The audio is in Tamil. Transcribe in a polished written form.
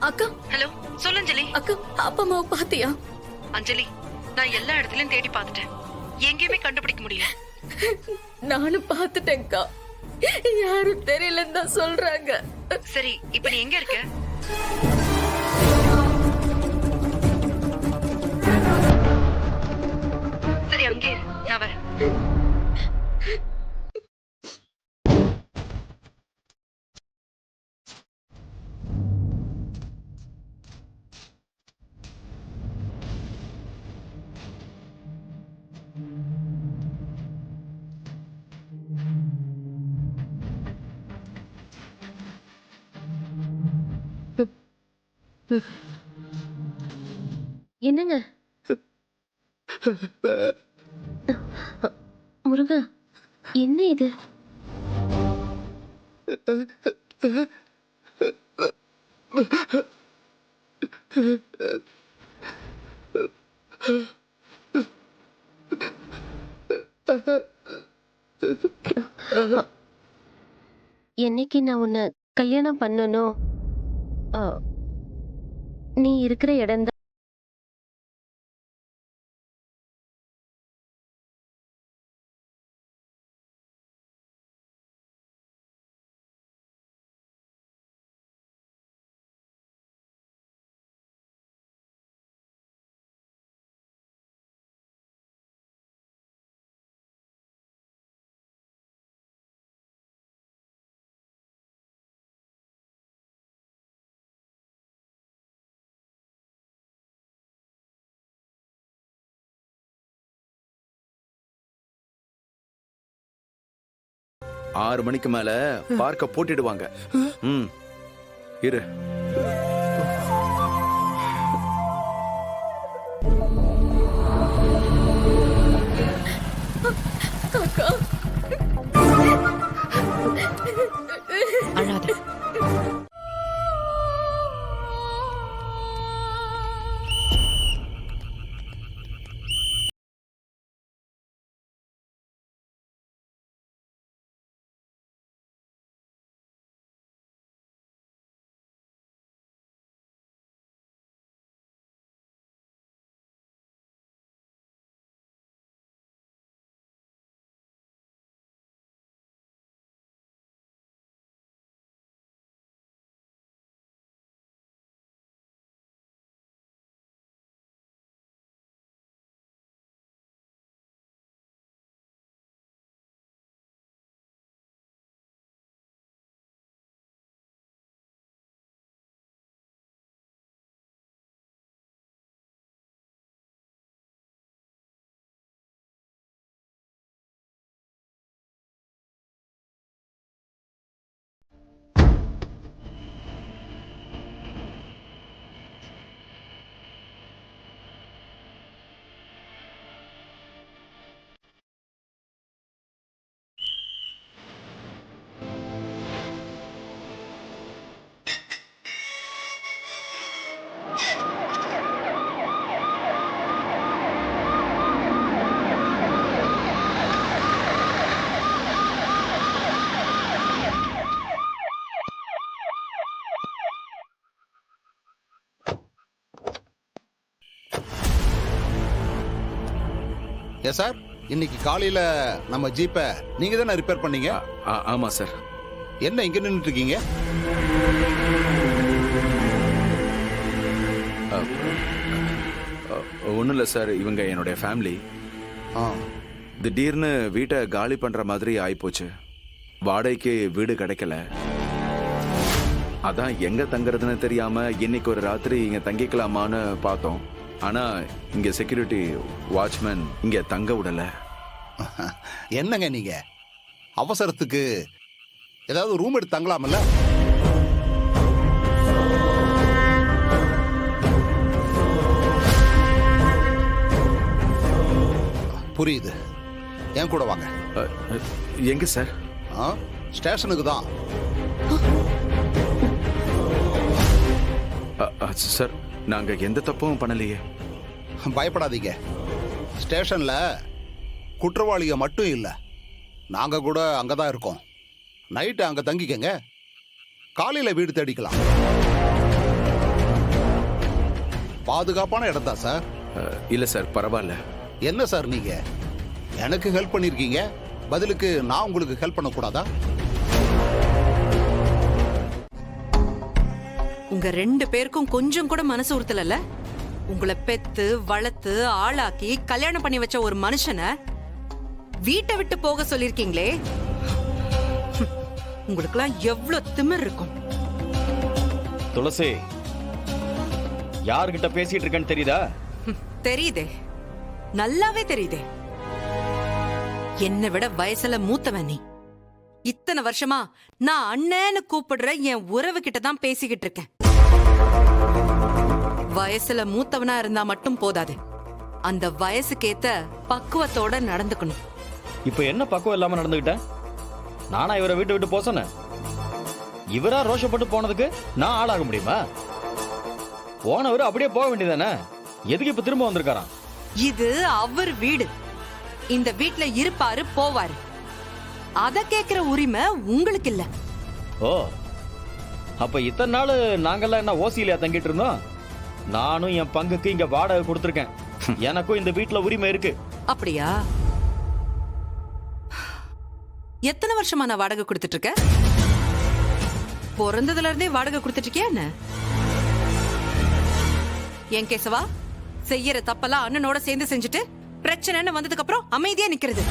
அக்கா. ஹலோ, சொல்லு அஞ்சலி. அக்கா, அப்பா அம்மாவை பாத்தியா? அஞ்சலி, நான் எல்லா இடத்துலயும் தேடி பார்த்துட்டேன், எங்கேயுமே கண்டுபிடிக்க முடியல. நானும் பாத்துட்டேன்க்கா, யாரும் தெரியலன்னு தான் சொல்றாங்க. சரி, இப்ப நீ எங்க இருக்க? சரி, அங்கே இரு, நான் வரேன். என்னங்க முருகா, என்ன இது? என்னைக்கு நான் உன்னை கல்யாணம் பண்ணணும், ஆ, நீ இருக்கிற இடம் தான். ஆறு மணிக்கு மேல பார்க்க போட்டிடுவாங்க. இரு. அழாத. சார், இன்னைக்கு காலையில நம்ம ஜீப்பை நீங்க தானே ரிப்பேர் பண்ணீங்க? ஆமா சார். என்ன இங்க நின்னுட்டு இருக்கீங்க? ஒன்றும் இல்லை சார், இவங்க என்னுடைய ஃபேமிலி. திடீர்னு வீட்டை காலி பண்ற மாதிரி ஆயிப்போச்சு. வாடகைக்கு வீடு கிடைக்கல. அதான் எங்க தங்குறதுன்னு தெரியாம இன்னைக்கு ஒரு ராத்திரி இங்க தங்கிக்கலாமான்னு பார்த்தோம். ஆனா இங்க செக்யூரிட்டி வாட்ச்மேன் இங்க தங்க விடல. என்னங்க நீங்க அவசரத்துக்கு ஏதாவது ரூம் எடுத்து தங்கலாம்ல? புரியுது, என் கூட வாங்க. எங்க சார்? ஸ்டேஷனுக்கு தான். சார், நாங்க எந்த தப்பும் பண்ணலையே. பயப்படாதீங்க, ஸ்டேஷன்ல குற்றவாளிக மட்டும் இல்ல, நாங்க கூட அங்கதான் இருக்கோம். நைட்டு அங்க தங்கிக்கங்க, காலையில வீடு தேடிக்கலாம். பாதுகாப்பான இடம் தான் சார். இல்ல சார், பரவாயில்ல. என்ன சார் நீங்க எனக்கு ஹெல்ப் பண்ணிருக்கீங்க, பதிலுக்கு நான் உங்களுக்கு ஹெல்ப் பண்ணக்கூடாதா? உங்க 2 பேருக்கும் கொஞ்சம் கூட மனசு உறுத்தல. உங்களை பெத்து வளர்த்து ஆளாக்கி கல்யாணம் பண்ணி வச்ச ஒரு மனுஷனை வீட்டை விட்டு போக சொல்லிருக்கீங்களே, உங்களுக்குலாம் எவ்வளவு திமிர் இருக்கும். துளசி, யார்கிட்ட பேசிட்டு இருக்கேன்னு தெரியுதா? தெரியுதே, நல்லாவே தெரியுதே. என்னை விட வயசுல மூத்தவன் நீ. இத்தனை வருஷமா நான் அண்ணன்னு கூப்பிடுற என் உறவு கிட்ட தான் பேசிக்கிட்டு இருக்கேன். வயசுல மூத்தவனா இருந்தா மட்டும் போதாது, அந்த வயசுக்கேத்த பக்குவத்தோட நடந்துக்கணும். இப்ப என்ன பக்குவம் இல்லாம நடந்துகிட்டேன்? நானா இவரை வீட்டை விட்டு போக சொன்னேன்? இவரா ரோஷப்பட்டு போனதுக்கு நான் ஆளாக முடியுமா? போனவரு அப்படியே போக வேண்டியதானே? எதுக்கு இப்ப திரும்ப வந்திருக்காராம்? இது அவர் வீடு. இந்த வீட்ல இருப்பாரு போவாரு. அத கேக்குற உரிமை உங்களுக்கு இல்ல. ஓ, அப்ப இத்தனை நாள் நாங்கெல்லாம் என்ன ஓசியில தங்கிட்டு இருந்தோம்? நானும் என் பங்குக்கு இங்க வாடகை கொடுத்திருக்கேன். எனக்கும் இந்த வீட்டுல உரிமை இருக்கு. அப்படியா? எத்தனை வருஷமா நான் வாடகை கொடுத்துட்டு இருக்கேன்? பிறந்ததுல இருந்தே வாடகை கொடுத்துட்டு இருக்கியா என்ன? என் கேசவா, செய்யற தப்பெல்லாம் அண்ணனோட சேர்ந்து செஞ்சுட்டு பிரச்சனைன்னு வந்ததுக்கு அப்புறம் அமைதியா நிக்கிறது.